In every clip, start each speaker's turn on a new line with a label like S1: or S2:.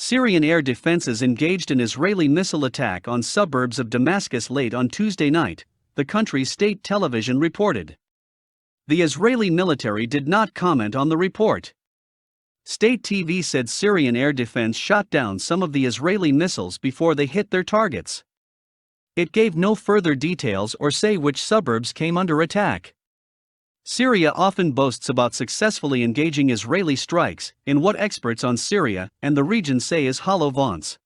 S1: Syrian air defenses engaged an Israeli missile attack on suburbs of Damascus late on Tuesday night, the country's state television reported. The Israeli military did not comment on the report. State TV said Syrian air defense shot down some of the Israeli missiles before they hit their targets. It gave no further details or say which suburbs came under attack. Syria often boasts about successfully engaging Israeli strikes, in what experts on Syria and the region say is hollow vaunts.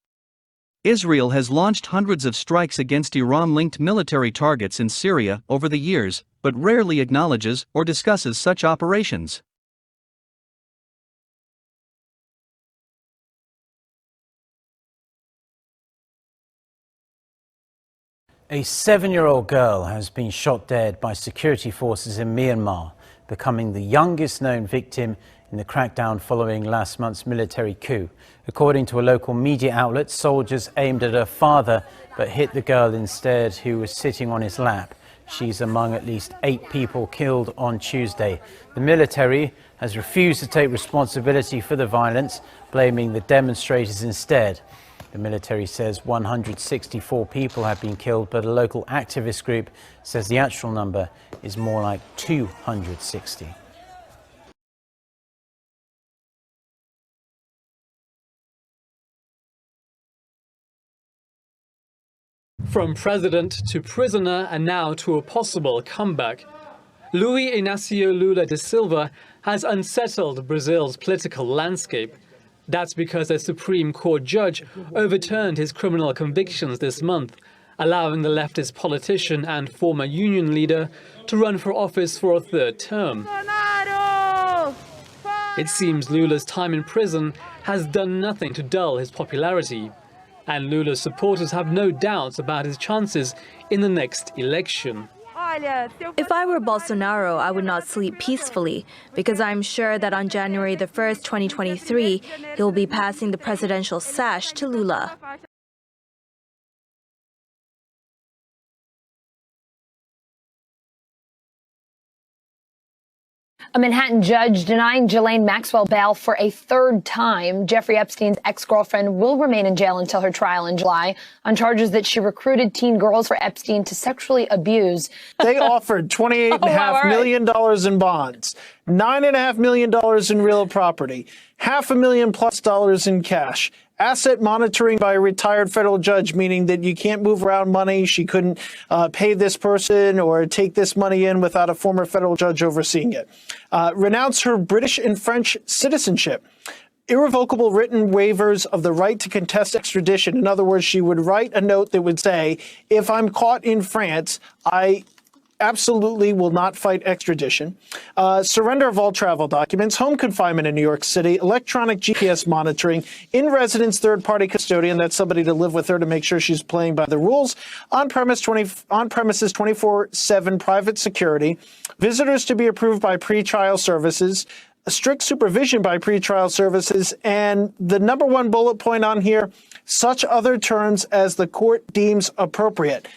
S1: Israel has launched hundreds of strikes against Iran-linked military targets in Syria over the years, but rarely acknowledges or discusses such operations.
S2: A 7-year-old girl has been shot dead by security forces in Myanmar, becoming the youngest known victim in the crackdown following last month's military coup. According to a local media outlet, soldiers aimed at her father but hit the girl instead, who was sitting on his lap. She's among at least 8 people killed on Tuesday. The military has refused to take responsibility for the violence, blaming the demonstrators instead. The military says 164 people have been killed, but a local activist group says the actual number is more like 260.
S3: From president to prisoner and now to a possible comeback, Luiz Inácio Lula da Silva has unsettled Brazil's political landscape. That's because a Supreme Court judge overturned his criminal convictions this month, allowing the leftist politician and former union leader to run for office for a 3rd term. It seems Lula's time in prison has done nothing to dull his popularity, and Lula's supporters have no doubts about his chances in the next election.
S4: If I were Bolsonaro, I would not sleep peacefully, because I'm sure that on January the 1st, 2023, he'll be passing the presidential sash to Lula.
S5: A Manhattan judge denying Ghislaine Maxwell bail for a 3rd time. Jeffrey Epstein's ex-girlfriend will remain in jail until her trial in July on charges that she recruited teen girls for Epstein to sexually abuse.
S6: They offered $28.5 million in bonds, $9.5 million in real property, $500,000+ in cash. Asset monitoring by a retired federal judge, meaning that you can't move around money. She couldn't pay this person or take this money in without a former federal judge overseeing it. Renounce her British and French citizenship. Irrevocable written waivers of the right to contest extradition. In other words, she would write a note that would say, if I'm caught in France, I absolutely will not fight extradition. Surrender of all travel documents, home confinement in New York City, electronic GPS monitoring, in-residence third-party custodian, that's somebody to live with her to make sure she's playing by the rules, on-premises 24/7 private security, visitors to be approved by pretrial services, strict supervision by pretrial services, and the number 1 bullet point on here, such other terms as the court deems appropriate.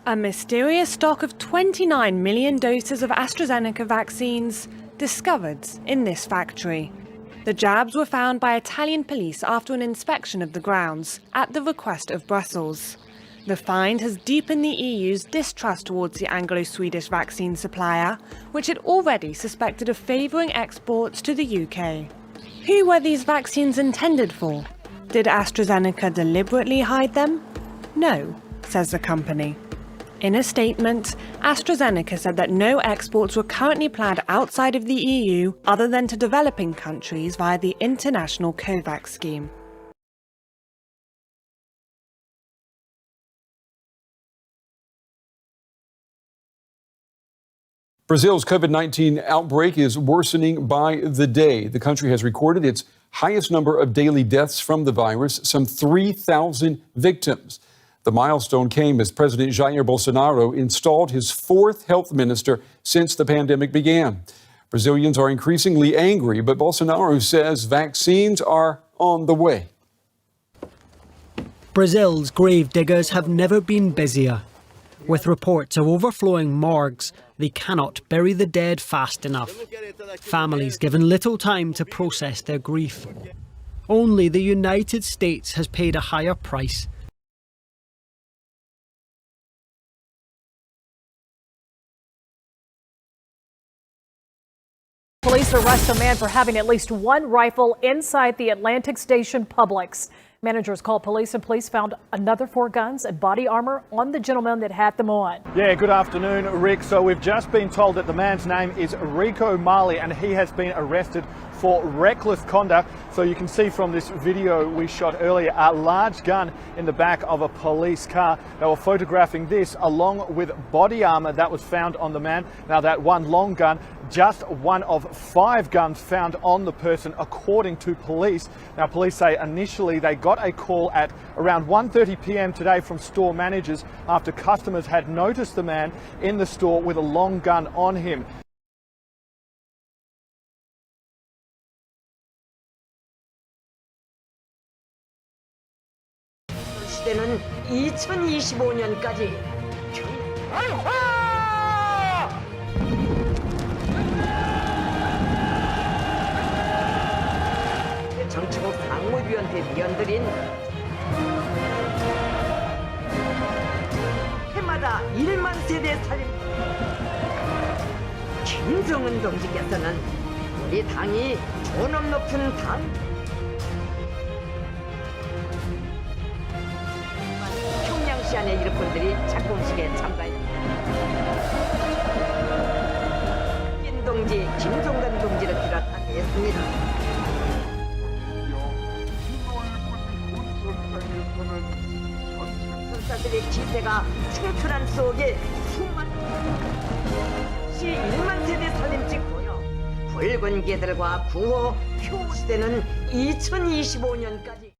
S7: A mysterious stock of 29 million doses of AstraZeneca vaccines discovered in this factory. The jabs were found by Italian police after an inspection of the grounds, at the request of Brussels. The find has deepened the EU's distrust towards the Anglo-Swedish vaccine supplier, which it already suspected of favouring exports to the UK. Who were these vaccines intended for? Did AstraZeneca deliberately hide them? No, says the company. In a statement, AstraZeneca said that no exports were currently planned outside of the EU other than to developing countries via the international COVAX scheme.
S8: Brazil's COVID-19 outbreak is worsening by the day. The country has recorded its highest number of daily deaths from the virus, some 3,000 victims. The milestone came as President Jair Bolsonaro installed his 4th health minister since the pandemic began. Brazilians are increasingly angry, but Bolsonaro says vaccines are on the way.
S9: Brazil's grave diggers have never been busier. With reports of overflowing morgues, they cannot bury the dead fast enough. Families given little time to process their grief. Only the United States has paid a higher price.
S10: Police arrest a man for having at least one rifle inside the Atlantic Station Publix. Managers called police, and police found another 4 guns and body armor on the gentleman that had them on.
S11: Yeah, good afternoon, Rick. So we've just been told that the man's name is Rico Marley, and he has been arrested for reckless conduct. So you can see from this video we shot earlier a large gun in the back of a police car. They were photographing this along with body armor that was found on the man. Now that one long gun, just one of 5 guns found on the person, according to police. Now police say initially they got a call at around 1:30 p.m. today from store managers after customers had noticed the man in the store with a long gun on him.
S12: 시대는 2025년까지 정치국 상무위원회 위원들인 해마다 1만 세대 살림 김정은 동지께서는 우리 당이 존엄 높은 당 평양시 안에 일꾼들이 착공식에 참가했습니다. 김동지, 김종관 동지를 비롯하게 했습니다. 선사들의 기세가 창출한 속에 수많은 1만 세대 살림집 보여 붉은 개들과 구호 표 시대는 2025년까지